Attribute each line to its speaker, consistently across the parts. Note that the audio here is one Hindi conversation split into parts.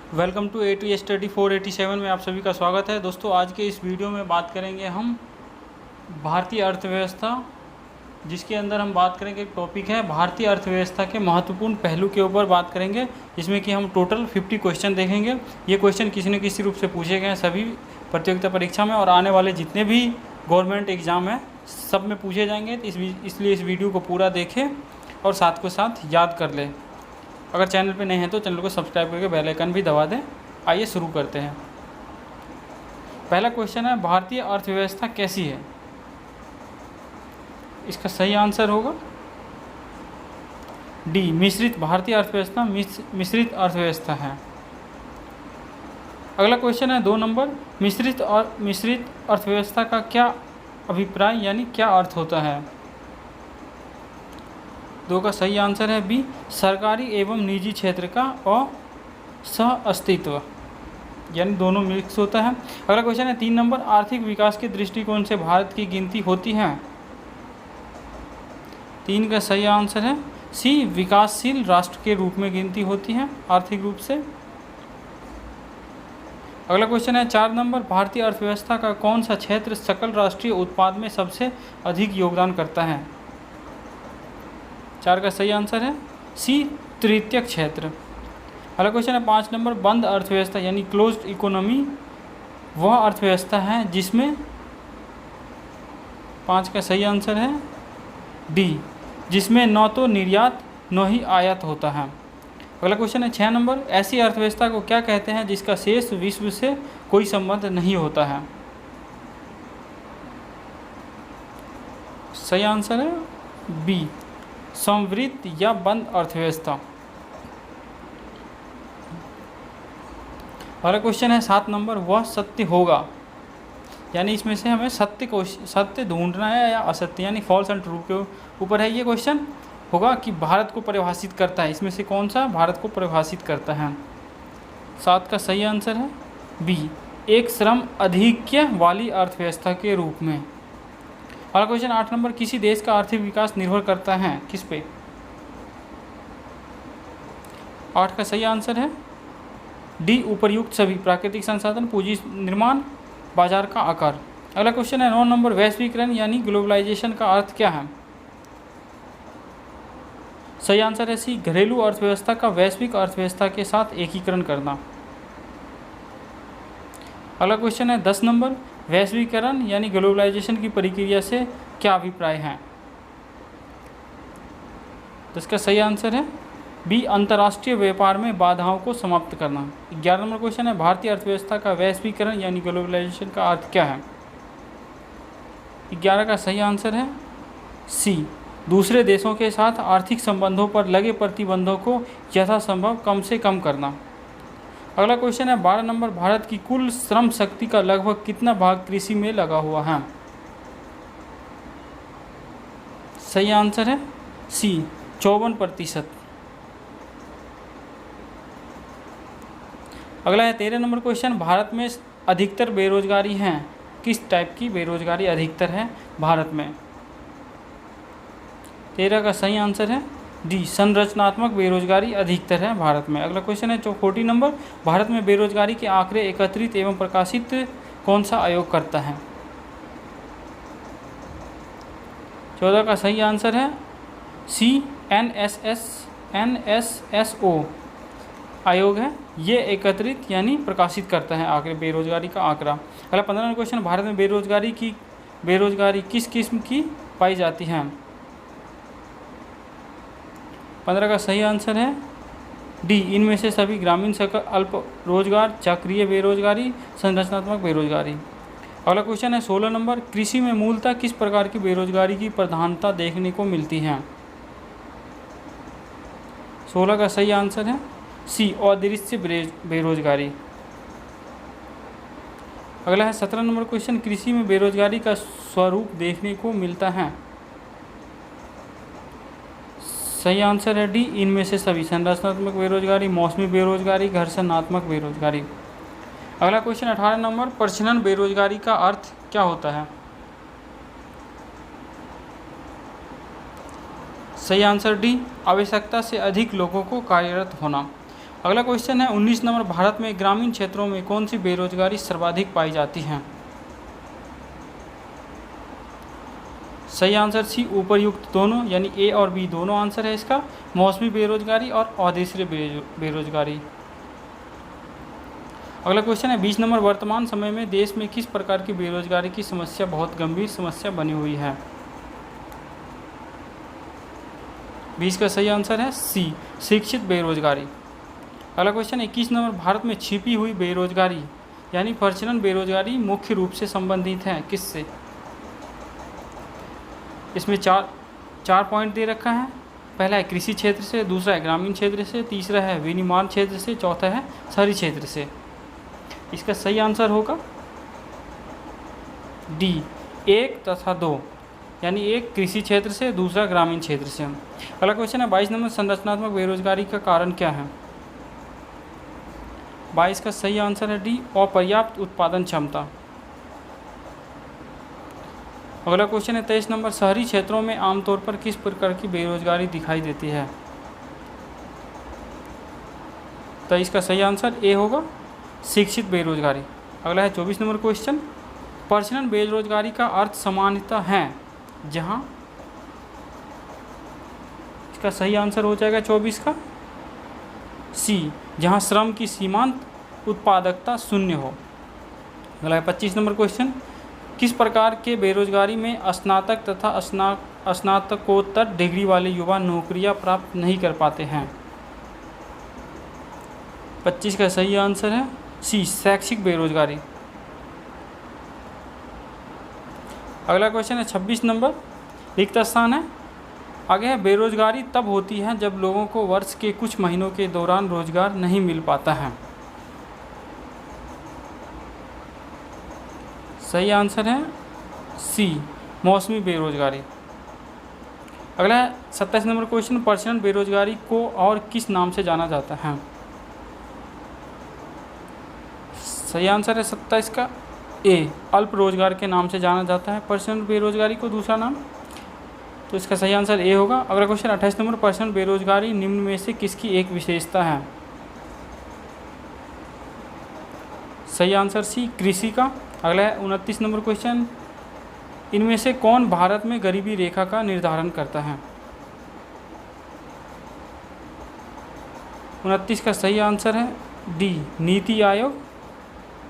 Speaker 1: वेलकम टू A2 स्टडी 487 में आप सभी का स्वागत है। दोस्तों, आज के इस वीडियो में बात करेंगे हम भारतीय अर्थव्यवस्था, जिसके अंदर हम बात करेंगे, एक टॉपिक है भारतीय अर्थव्यवस्था के महत्वपूर्ण पहलू के ऊपर बात करेंगे, जिसमें कि हम टोटल 50 क्वेश्चन देखेंगे। ये क्वेश्चन किसी न किसी रूप से पूछे गए हैं सभी प्रतियोगिता परीक्षा में, और आने वाले जितने भी गवर्नमेंट एग्ज़ाम हैं सब में पूछे जाएंगे। तो इसलिए इस वीडियो को पूरा देखें और साथ को साथ याद कर लें। अगर चैनल पे नए हैं तो चैनल को सब्सक्राइब करके बेल आइकन भी दबा दें। आइए शुरू करते हैं। पहला क्वेश्चन है, भारतीय अर्थव्यवस्था कैसी है? इसका सही आंसर होगा डी, मिश्रित। भारतीय अर्थव्यवस्था मिश्रित अर्थव्यवस्था है। अगला क्वेश्चन है 2 नंबर, मिश्रित अर्थव्यवस्था का क्या अभिप्राय यानी क्या अर्थ होता है? 2 का सही आंसर है बी, सरकारी एवं निजी क्षेत्र का सह अस्तित्व, यानी दोनों मिक्स होता है। अगला क्वेश्चन है 3 नंबर, आर्थिक विकास के दृष्टिकोण से भारत की गिनती होती है? 3 का सही आंसर है सी, विकासशील राष्ट्र के रूप में गिनती होती है आर्थिक रूप से। अगला क्वेश्चन है 4 नंबर, भारतीय अर्थव्यवस्था का कौन सा क्षेत्र सकल राष्ट्रीय उत्पाद में सबसे अधिक योगदान करता है? 4 का सही आंसर है सी, तृतीयक क्षेत्र। अगला क्वेश्चन है 5 नंबर, बंद अर्थव्यवस्था यानी क्लोज्ड इकोनॉमी वह अर्थव्यवस्था है जिसमें 5 का सही आंसर है डी, जिसमें न तो निर्यात न ही आयात होता है। अगला क्वेश्चन है 6 नंबर, ऐसी अर्थव्यवस्था को क्या कहते हैं जिसका शेष विश्व से कोई संबंध नहीं होता है? सही आंसर है बी, संवृत्त या बंद अर्थव्यवस्था। अगला क्वेश्चन है 7 नंबर, वह सत्य होगा, यानी इसमें से हमें सत्य ढूंढना है या असत्य, यानी फॉल्स एंड ट्रू के ऊपर है ये क्वेश्चन होगा कि भारत को परिभाषित करता है, इसमें से कौन सा भारत को परिभाषित करता है? 7 का सही आंसर है बी, एक श्रम आधिक्य वाली अर्थव्यवस्था के रूप में। अगला क्वेश्चन 8 नंबर, किसी देश का आर्थिक विकास निर्भर करता है किस पे? 8 का सही आंसर है डी, उपर्युक्त सभी, प्राकृतिक संसाधन, पूंजी निर्माण, बाजार का आकार। अगला क्वेश्चन है 9 नंबर, वैश्वीकरण यानी ग्लोबलाइजेशन का अर्थ क्या है? सही आंसर है सी, घरेलू अर्थव्यवस्था का वैश्विक अर्थव्यवस्था के साथ एकीकरण करना। अगला क्वेश्चन है 10 नंबर, वैश्वीकरण यानी ग्लोबलाइजेशन की प्रक्रिया से क्या अभिप्राय है? तो इसका सही आंसर है बी, अंतर्राष्ट्रीय व्यापार में बाधाओं को समाप्त करना। 11 नंबर क्वेश्चन है, भारतीय अर्थव्यवस्था का वैश्वीकरण यानी ग्लोबलाइजेशन का अर्थ क्या है? 11 का सही आंसर है सी, दूसरे देशों के साथ आर्थिक संबंधों पर लगे प्रतिबंधों को यथासंभव कम से कम करना। अगला क्वेश्चन है 12 नंबर, भारत की कुल श्रम शक्ति का लगभग कितना भाग कृषि में लगा हुआ है? सही आंसर है सी, 54%। अगला है 13 नंबर क्वेश्चन, भारत में अधिकतर बेरोजगारी हैं, किस टाइप की बेरोजगारी अधिकतर है भारत में? 13 का सही आंसर है डी, संरचनात्मक बेरोजगारी अधिकतर है भारत में। अगला क्वेश्चन है 40 नंबर, भारत में बेरोजगारी के आंकड़े एकत्रित एवं प्रकाशित कौन सा आयोग करता है? 14 का सही आंसर है सी, NSSO आयोग है, ये एकत्रित यानी प्रकाशित करता है आंकड़े, बेरोजगारी का आंकड़ा। अगला 15 नंबर क्वेश्चन, भारत में बेरोजगारी किस किस्म की पाई जाती है? 15 का सही आंसर है डी, इनमें से सभी, ग्रामीण सकल अल्प रोजगार, चक्रीय बेरोजगारी, संरचनात्मक बेरोजगारी। अगला क्वेश्चन है 16 नंबर, कृषि में मूलतः किस प्रकार की बेरोजगारी की प्रधानता देखने को मिलती है? 16 का सही आंसर है सी, अदृश्य बेरोजगारी। अगला है 17 नंबर क्वेश्चन, कृषि में बेरोजगारी का स्वरूप देखने को मिलता है? सही आंसर है डी, इनमें से सभी, संरचनात्मक बेरोजगारी, मौसमी बेरोजगारी, घर्षणात्मक बेरोजगारी। अगला क्वेश्चन 18 नंबर, प्रच्छन्न बेरोजगारी का अर्थ क्या होता है? सही आंसर डी, आवश्यकता से अधिक लोगों को कार्यरत होना। अगला क्वेश्चन है 19 नंबर, भारत में ग्रामीण क्षेत्रों में कौन सी बेरोजगारी सर्वाधिक पाई जाती है? सही आंसर सी, उपर्युक्त दोनों, यानी ए और बी दोनों आंसर है इसका। मौसमी बेरोजगारी और अदेशीय बेरोजगारी। अगला क्वेश्चन है 20 नंबर, वर्तमान समय में देश में किस प्रकार की बेरोजगारी की समस्या बहुत गंभीर समस्या बनी हुई है? 20 का सही आंसर है सी, शिक्षित बेरोजगारी। अगला क्वेश्चन 21 नंबर, भारत में छिपी हुई बेरोजगारी यानी प्रचलन बेरोजगारी मुख्य रूप से संबंधित है किससे? इसमें चार पॉइंट दे रखा है। पहला है कृषि क्षेत्र से, दूसरा है ग्रामीण क्षेत्र से, तीसरा है विनिर्माण क्षेत्र से, चौथा है शहरी क्षेत्र से। इसका सही आंसर होगा डी, 1 तथा 2, यानी एक कृषि क्षेत्र से, दूसरा ग्रामीण क्षेत्र से। अगला क्वेश्चन है 22 नंबर, संरचनात्मक बेरोजगारी का कारण क्या है? 22 का सही आंसर है डी, अपर्याप्त उत्पादन क्षमता। अगला क्वेश्चन है 23 नंबर, शहरी क्षेत्रों में आमतौर पर किस प्रकार की बेरोजगारी दिखाई देती है? तो इसका सही आंसर ए होगा, शिक्षित बेरोजगारी। अगला है 24 नंबर क्वेश्चन, प्रचलन बेरोजगारी का अर्थ सामान्यतः है जहां, इसका सही आंसर हो जाएगा 24 का सी, जहां श्रम की सीमांत उत्पादकता शून्य हो। अगला है 25 नंबर क्वेश्चन, किस प्रकार के बेरोजगारी में स्नातक तथा स्नातकोत्तर डिग्री वाले युवा नौकरियां प्राप्त नहीं कर पाते हैं? 25 का सही आंसर है सी, शैक्षिक बेरोजगारी। अगला क्वेश्चन है 26 नंबर, रिक्त स्थान है। आगे है बेरोजगारी तब होती है जब लोगों को वर्ष के कुछ महीनों के दौरान रोजगार नहीं मिल पाता है। सही आंसर है सी, मौसमी बेरोजगारी। अगला है 27 नंबर क्वेश्चन, प्रचलन बेरोजगारी को और किस नाम से जाना जाता है? सही आंसर है 27 का ए, अल्प रोजगार के नाम से जाना जाता है प्रचलन बेरोजगारी को, दूसरा नाम। तो इसका सही आंसर ए होगा। अगला क्वेश्चन 28 नंबर, प्रचलन बेरोजगारी निम्न में से किसकी एक विशेषता है? सही आंसर सी, कृषि का। अगला है 29 नंबर क्वेश्चन, इनमें से कौन भारत में गरीबी रेखा का निर्धारण करता है? 29 का सही आंसर है डी, नीति आयोग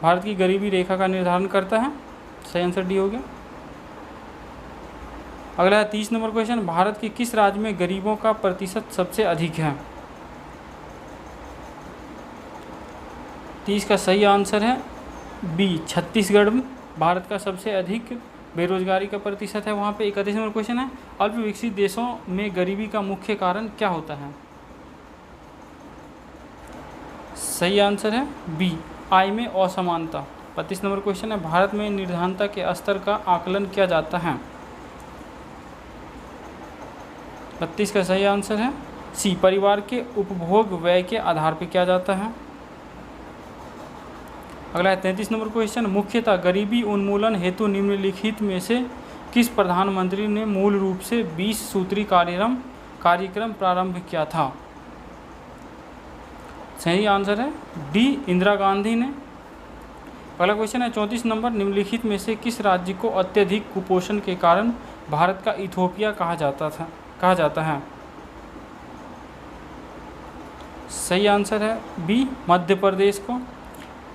Speaker 1: भारत की गरीबी रेखा का निर्धारण करता है। सही आंसर डी हो गया। अगला है 30 नंबर क्वेश्चन, भारत के किस राज्य में गरीबों का प्रतिशत सबसे अधिक है? 30 का सही आंसर है बी, छत्तीसगढ़ में भारत का सबसे अधिक बेरोजगारी का प्रतिशत है वहाँ पे। 31 नंबर क्वेश्चन है, अल्प विकसित देशों में गरीबी का मुख्य कारण क्या होता है? सही आंसर है बी, आय में असमानता। 32 नंबर क्वेश्चन है, भारत में निर्धनता के स्तर का आकलन किया जाता है? 32 का सही आंसर है सी, परिवार के उपभोग व्यय के आधार पर किया जाता है। अगला है 33 नंबर क्वेश्चन, मुख्यतः गरीबी उन्मूलन हेतु निम्नलिखित में से किस प्रधानमंत्री ने मूल रूप से 20 सूत्री कार्यक्रम प्रारंभ किया था? सही आंसर है डी, इंदिरा गांधी ने। अगला क्वेश्चन है 34 नंबर, निम्नलिखित में से किस राज्य को अत्यधिक कुपोषण के कारण भारत का इथोपिया कहा जाता है? सही आंसर है बी, मध्य प्रदेश को।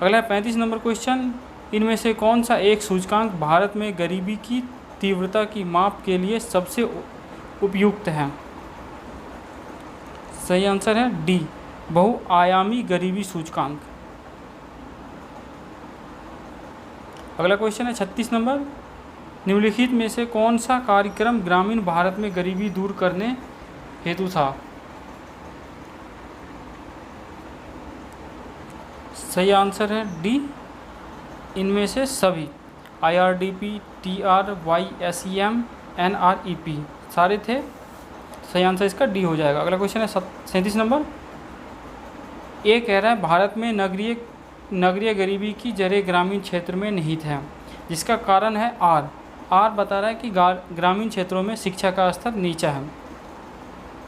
Speaker 1: अगला है 35 नंबर क्वेश्चन, इनमें से कौन सा एक सूचकांक भारत में गरीबी की तीव्रता की माप के लिए सबसे उपयुक्त है? सही आंसर है डी, बहुआयामी गरीबी सूचकांक। अगला क्वेश्चन है 36 नंबर, निम्नलिखित में से कौन सा कार्यक्रम ग्रामीण भारत में गरीबी दूर करने हेतु था? सही आंसर है डी, इनमें से सभी। IRDP, TRY, SEM, NREP सारे थे। सही आंसर इसका डी हो जाएगा। अगला क्वेश्चन है 37 नंबर, ये कह रहा है भारत में नगरीय गरीबी की जड़ें ग्रामीण क्षेत्र में निहित है, जिसका कारण है आर बता रहा है कि ग्रामीण क्षेत्रों में शिक्षा का स्तर नीचा है।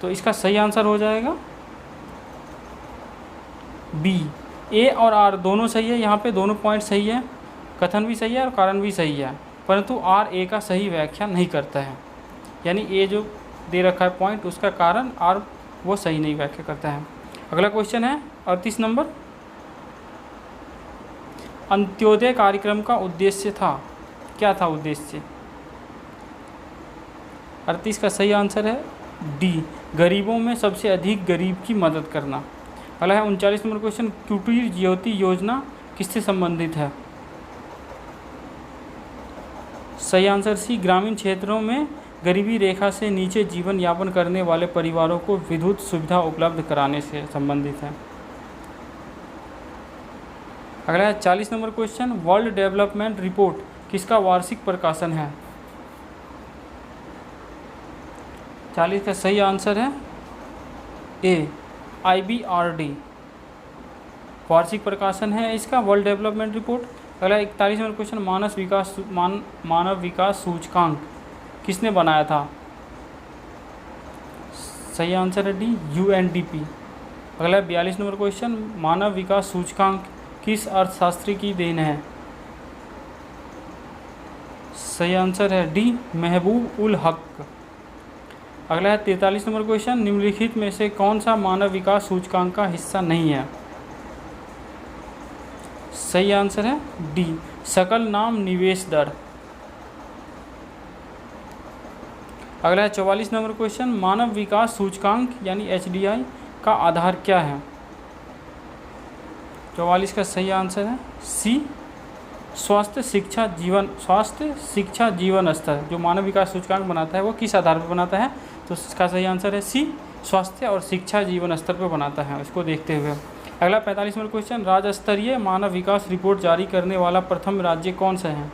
Speaker 1: तो इसका सही आंसर हो जाएगा बी, ए और आर दोनों सही है, यहाँ पे दोनों पॉइंट सही है, कथन भी सही है और कारण भी सही है, परंतु आर ए का सही व्याख्या नहीं करता है। यानी ए जो दे रखा है पॉइंट, उसका कारण आर वो सही नहीं व्याख्या करता है। अगला क्वेश्चन है 38 नंबर, अंत्योदय कार्यक्रम का उद्देश्य था, क्या था उद्देश्य? 38 का सही आंसर है डी, गरीबों में सबसे अधिक गरीब की मदद करना। अगला है 39 नंबर क्वेश्चन, कुटीर ज्योति योजना किससे संबंधित है? सही आंसर सी, ग्रामीण क्षेत्रों में गरीबी रेखा से नीचे जीवन यापन करने वाले परिवारों को विद्युत सुविधा उपलब्ध कराने से संबंधित है। अगला है 40 number question, world development report किसका वार्षिक प्रकाशन है? 40 का सही आंसर है ए, IBRD वार्षिक प्रकाशन है इसका, वर्ल्ड डेवलपमेंट रिपोर्ट। अगला 41 नंबर क्वेश्चन, मानव विकास सूचकांक किसने बनाया था? सही आंसर है डी, UNDP। अगला 42 नंबर क्वेश्चन, मानव विकास सूचकांक किस अर्थशास्त्री की देन है? सही आंसर है डी, महबूब उल हक। अगला है 43 नंबर क्वेश्चन, निम्नलिखित में से कौन सा मानव विकास सूचकांक का हिस्सा नहीं है? सही आंसर है डी, सकल नाम निवेश दर। अगला है 44 नंबर क्वेश्चन, मानव विकास सूचकांक यानी HDI का आधार क्या है? 44 का सही आंसर है सी, स्वास्थ्य शिक्षा जीवन स्तर। जो मानव विकास सूचकांक बनाता है वो किस आधार पर बनाता है? तो इसका सही आंसर है सी, स्वास्थ्य और शिक्षा जीवन स्तर पर बनाता है, उसको देखते हुए। अगला 45 नंबर क्वेश्चन, राज्य स्तरीय मानव विकास रिपोर्ट जारी करने वाला प्रथम राज्य कौन सा है?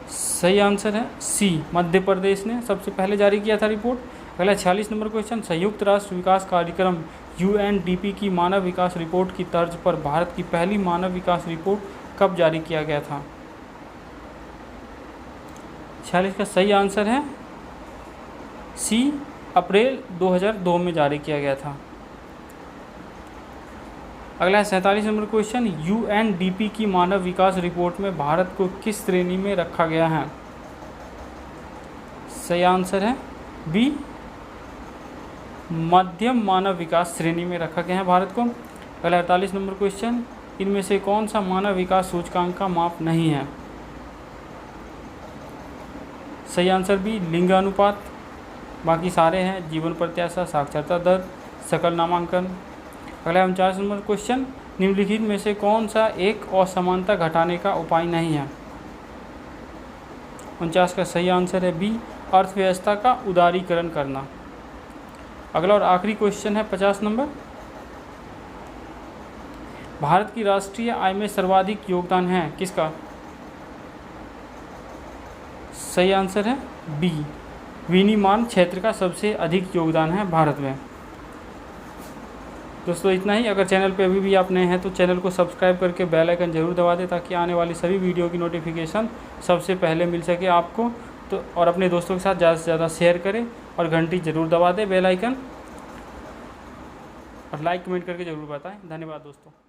Speaker 1: सही आंसर है सी, मध्य प्रदेश ने सबसे पहले जारी किया था रिपोर्ट। अगला 46 नंबर क्वेश्चन, संयुक्त राष्ट्र विकास कार्यक्रम UNDP की मानव विकास रिपोर्ट की तर्ज पर भारत की पहली मानव विकास रिपोर्ट कब जारी किया गया था? 46 का सही आंसर है सी, अप्रैल 2002 में जारी किया गया था। अगला है 47 नंबर क्वेश्चन, UNDP की मानव विकास रिपोर्ट में भारत को किस श्रेणी में रखा गया है? सही आंसर है बी, मध्यम मानव विकास श्रेणी में रखा गया है भारत को। अगला 48 नंबर क्वेश्चन, इनमें से कौन सा मानव विकास सूचकांक का माप नहीं है? सही आंसर बी, लिंगानुपात। बाकी सारे हैं, जीवन प्रत्याशा, साक्षरता दर, सकल नामांकन। अगला 49 नंबर क्वेश्चन, निम्नलिखित में से कौन सा एक असमानता घटाने का उपाय नहीं है? 49 का सही आंसर है बी, अर्थव्यवस्था का उदारीकरण करना। अगला और आखिरी क्वेश्चन है 50 नंबर, भारत की राष्ट्रीय आय में सर्वाधिक योगदान है किसका? सही आंसर है बी, विनिर्माण क्षेत्र का सबसे अधिक योगदान है भारत में। दोस्तों इतना ही। अगर चैनल पे अभी भी आप नए हैं तो चैनल को सब्सक्राइब करके बेल आइकन जरूर दबा दें, ताकि आने वाली सभी वीडियो की नोटिफिकेशन सबसे पहले मिल सके आपको। तो और अपने दोस्तों के साथ ज़्यादा से ज़्यादा शेयर करें और घंटी ज़रूर दबा दें बेल आइकन, और लाइक कमेंट करके ज़रूर बताएं। धन्यवाद दोस्तों।